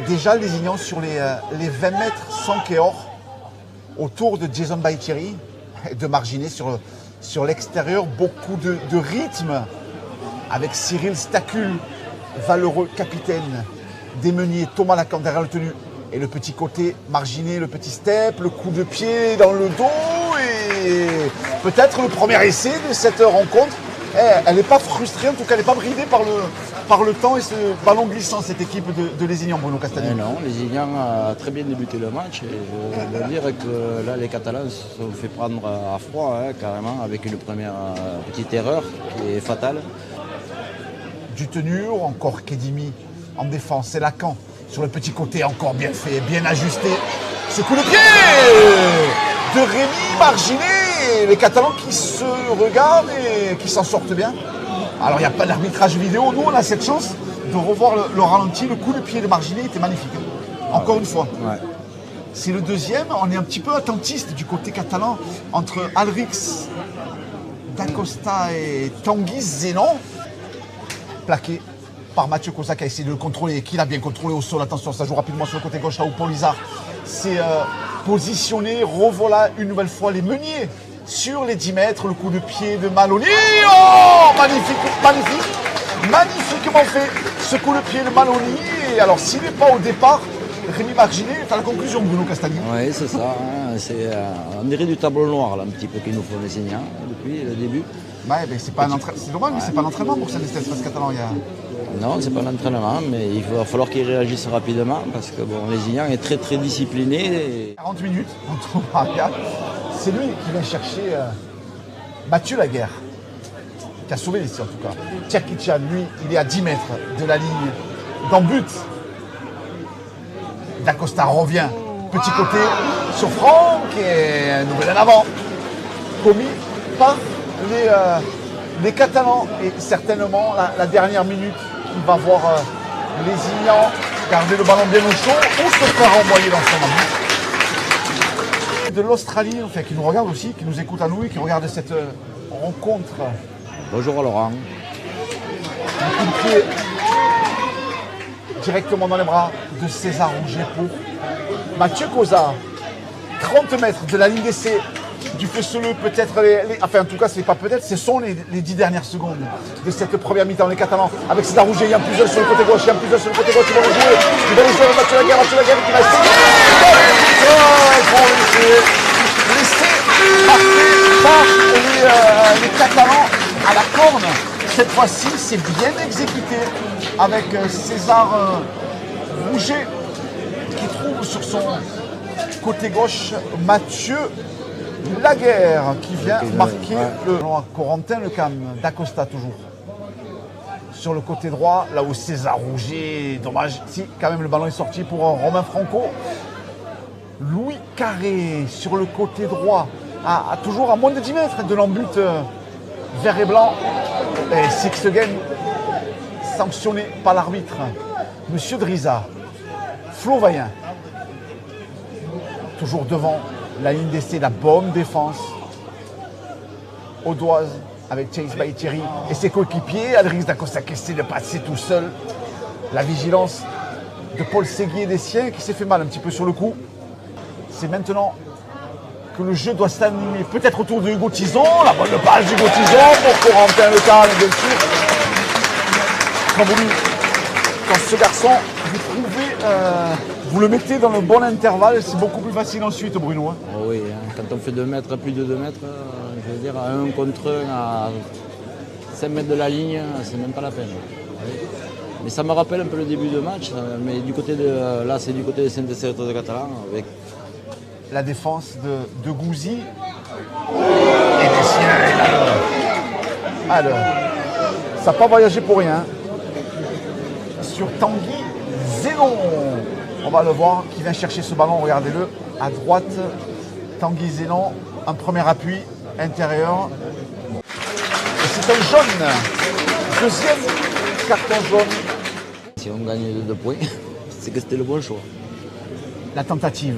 déjà lésignant sur les 20 mètres sans Kéor, autour de Jason Baïtieri, de Marginet sur l'extérieur, beaucoup de rythme, avec Cyril Stacul, valeureux capitaine des Meuniers, Thomas Lacan derrière le tenu, et le petit côté Marginet, le petit step, le coup de pied dans le dos, et peut-être le premier essai de cette rencontre. Elle n'est pas frustrée, en tout cas elle n'est pas bridée par le temps et ce ballon glissant, cette équipe de Lézignan, Bruno Castagna. Non, Lézignan a très bien débuté le match, et je veux dire que là les Catalans se sont fait prendre à froid, carrément, avec une première petite erreur qui est fatale. Du tenur, encore Kedimi en défense, c'est Lacan sur le petit côté, encore bien fait, bien ajusté. Ce coup de pied de Rémi Marginet, les Catalans qui se regardent et qui s'en sortent bien. Alors il n'y a pas d'arbitrage vidéo, nous on a cette chance de revoir le ralenti, le coup de pied de Marginet était magnifique. Encore une fois. Ouais. C'est le deuxième, on est un petit peu attentiste du côté catalan entre Alrix, Dacosta et Tanguy Zénon. Plaqué par Mathieu Cosa qui a essayé de le contrôler, qui l'a bien contrôlé au sol. Attention, ça joue rapidement sur le côté gauche là où Paul Lizard s'est positionné. Revoilà une nouvelle fois les Meuniers sur les 10 mètres. Le coup de pied de Maloney. Oh, magnifiquement fait ce coup de pied de Maloney. Et alors, s'il n'est pas au départ, Rémi Marginet est à la conclusion, Bruno Castagna. Oui, c'est ça. C'est on dirait du tableau noir là, un petit peu qu'il nous faut les signants depuis le début. Ouais, mais c'est dommage, mais c'est pas l'entraînement pour cette espace catalan. Non, c'est pas l'entraînement, mais il va falloir qu'il réagisse rapidement parce que bon, Lézignan est très très discipliné. 40 minutes, on trouve Maria. C'est lui qui vient chercher Mathieu Laguerre, qui a sauvé l'essai en tout cas. Tchakichan, lui, il est à 10 mètres de la ligne d'en but. Dacosta revient, petit côté sur Franck et un nouvel en avant. Commis par les Catalans et certainement la dernière minute qui va voir Lézignan garder le ballon bien au chaud ou se faire renvoyer dans son but. De l'Australie, enfin, qui nous regarde aussi, qui nous écoute à nous et qui regarde cette rencontre. Bonjour à Laurent. Un coup de pied directement dans les bras de César Rouget pour Mathieu Cosa. 30 mètres de la ligne d'essai du Fesseleux, peut-être enfin en tout cas c'est pas peut-être, ce sont les 10 dernières secondes de cette première mi-temps. Les Catalans avec César Rouget, il y a plusieurs sur le côté gauche, il vont le jouer, il va le jouer Mathieu Laguerre qui va essayer. Laissé marqué par les Catalans à la corne. Cette fois-ci, c'est bien exécuté avec César Rouget qui trouve sur son côté gauche Mathieu Laguerre qui vient marquer le ballon à Corentin Lecam. Dacosta toujours sur le côté droit, là où César Rouget, dommage, si quand même le ballon est sorti pour Romain Franco. Louis Carré sur le côté droit, toujours à moins de 10 mètres de l'embut vert et blanc. Et Sixten sanctionné par l'arbitre. Monsieur Driza, Flo Vaillant, toujours devant la ligne d'essai, la bonne défense. Audoise avec Chase Baïtieri et ses coéquipiers. Alrix Dacosta qui essaie de passer tout seul. La vigilance de Paul Séguier des siens qui s'est fait mal un petit peu sur le coup. C'est maintenant que le jeu doit s'animer. Peut-être autour de Hugo Tison. La bonne passe d'Hugo Tison pour Corentin Lecam, bien sûr. Quand ce garçon, vous trouvez, vous le mettez dans le bon intervalle, c'est beaucoup plus facile ensuite, Bruno. Oh oui, quand on fait 2 mètres, plus de 2 mètres, je veux dire, à 1 contre 1, à 5 mètres de la ligne, c'est même pas la peine. Mais ça me rappelle un peu le début de match, mais du côté de, là c'est du côté de Saint-Estève de Catalan. Avec la défense de Gouzi et des siens. Alors, ça n'a pas voyagé pour rien. Sur Tanguy Zénon. On va le voir qui vient chercher ce ballon, regardez-le. À droite, Tanguy Zénon, un premier appui intérieur. Et c'est un jaune. Deuxième carton jaune. Si on gagne de 2 points, c'est que c'était le bon choix. La tentative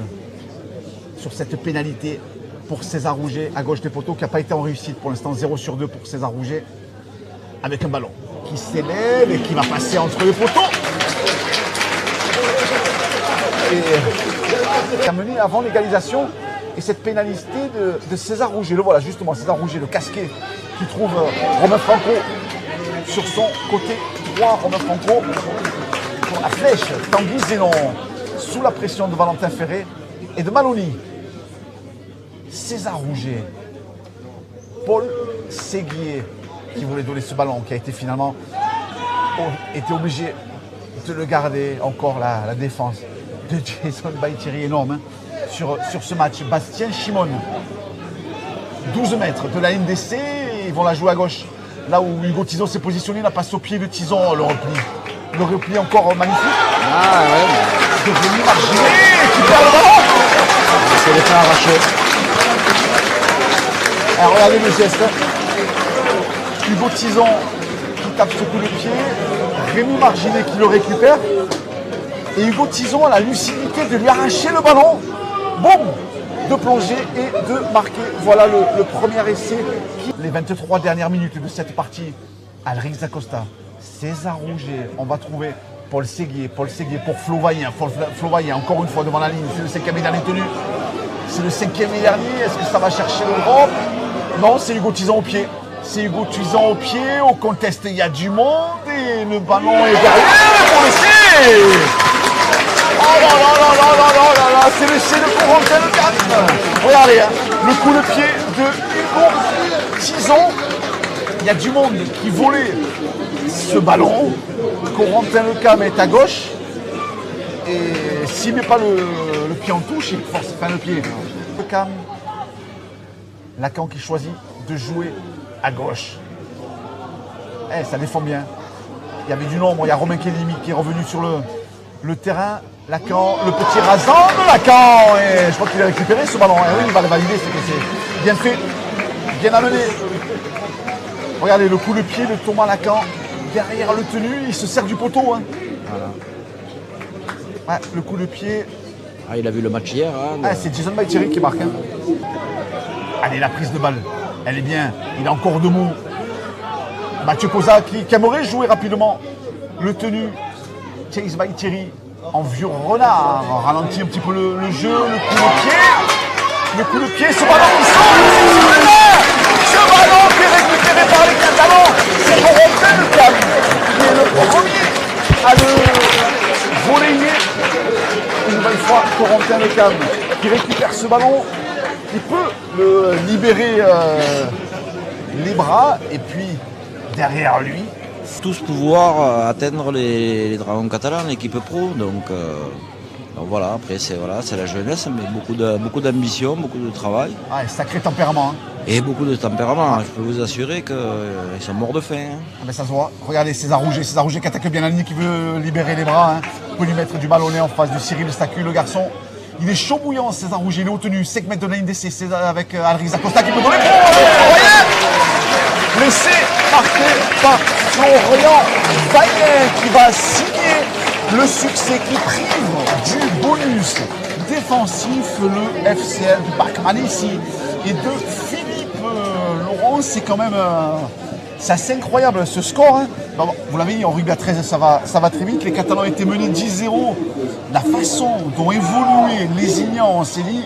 sur cette pénalité pour César Rouget à gauche des poteaux qui n'a pas été en réussite pour l'instant. 0 sur 2 pour César Rouget avec un ballon qui s'élève et qui va passer entre les poteaux. et a mené avant l'égalisation. Et cette pénalité de César Rouget, le voilà justement, César Rouget, le casqué, qui trouve Romain Franco sur son côté droit. Romain Franco pour la flèche, Tanguy Zénon, sous la pression de Valentin Ferré et de Maloney. César Rouget, Paul Séguier, qui voulait donner ce ballon, qui a été finalement été obligé de le garder. Encore la défense de Jason Baïtiri énorme sur ce match. Bastien Chimone, 12 mètres de la NDC, ils vont la jouer à gauche. Là où Hugo Tison s'est positionné, la passe au pied de Tison, le repli. Le repli encore magnifique. Ah ouais. De Rémi Marginet qui perd le ballon. C'est les faire arracher. Alors regardez le geste. Hugo Tison qui tape ce coup de pied. Rémi Marginet qui le récupère. Et Hugo Tison a la lucidité de lui arracher le ballon. Boum, de plonger et de marquer. Voilà le premier essai. Les 23 dernières minutes de cette partie. Alric Zacosta, César Rouget, on va trouver Paul Séguier pour Flo Vaillant. Flo Vaillant, encore une fois devant la ligne, c'est le 5e et dernier tenu. C'est le 5e et dernier, est-ce que ça va chercher le drop? Non, c'est Hugo Tison au pied. C'est Hugo Tison au pied, au contest, il y a du monde et le ballon est derrière pour l'essai. Oh là là là là là là là là, c'est l'essai de Corentin Lecam. Regardez, le coup de pied de Hugo Tison. Il y a du monde qui volait ce ballon. Corentin Lecam est à gauche. Et s'il ne met pas le pied en touche, il force pas le pied. Lecam, Lacan qui choisit de jouer à gauche. Ça défend bien. Il y avait du nombre, il y a Romain Kelimi qui est revenu sur le terrain. Lacan, le petit rasant de Lacan. Et je crois qu'il a récupéré ce ballon. Et oui, il va le valider, c'est bien fait, bien amené. Regardez le coup de pied de Thomas Lacan derrière le tenu, il se sert du poteau. Hein. Voilà. Ouais, le coup de pied. Ah, il a vu le match hier. Hein, c'est Jason Baïtiri qui marque. Hein. Allez, la prise de balle, elle est bien. Il a encore deux mots. Mathieu Poza qui aimerait jouer rapidement le tenu. Chase Baïtiri en vieux renard. On ralentit un petit peu le jeu, le coup de pied. Le coup de pied, ce ballon qui sort. Ce ballon qui est récupéré par les Catalans, c'est Corentin Lecam qui est le premier à le voler. Une nouvelle fois, Corentin Lecam qui récupère ce ballon, qui peut le libérer les bras, et puis derrière lui. Tous pouvoir atteindre les dragons catalans, l'équipe pro, donc voilà, après c'est la jeunesse, mais beaucoup d'ambition, beaucoup de travail. Ah, sacré tempérament. Hein. Et beaucoup de tempérament, je peux vous assurer qu'ils sont morts de faim. Hein. Ah ben ça se voit, regardez César Rouget qui attaque bien la ligne, qui veut libérer les bras. Hein. On peut lui mettre du ballonnet en face de Cyril Stacu, le garçon. Il est chaud bouillant, César Rouget, il est haut tenu, 5 mètres de la ligne d'essai, avec Alric Zacosta qui peut donner pour l'essai marqué par Florian Vaillant qui va signer le succès qui prive du bonus défensif le FCL de Bachmann ici et de Philippe Laurent. C'est quand même c'est assez incroyable ce score. Hein. Bon, vous l'avez dit, en rugby à 13, ça va très vite. Les Catalans étaient menés 10-0. La façon dont évoluaient les Ignans, on s'est dit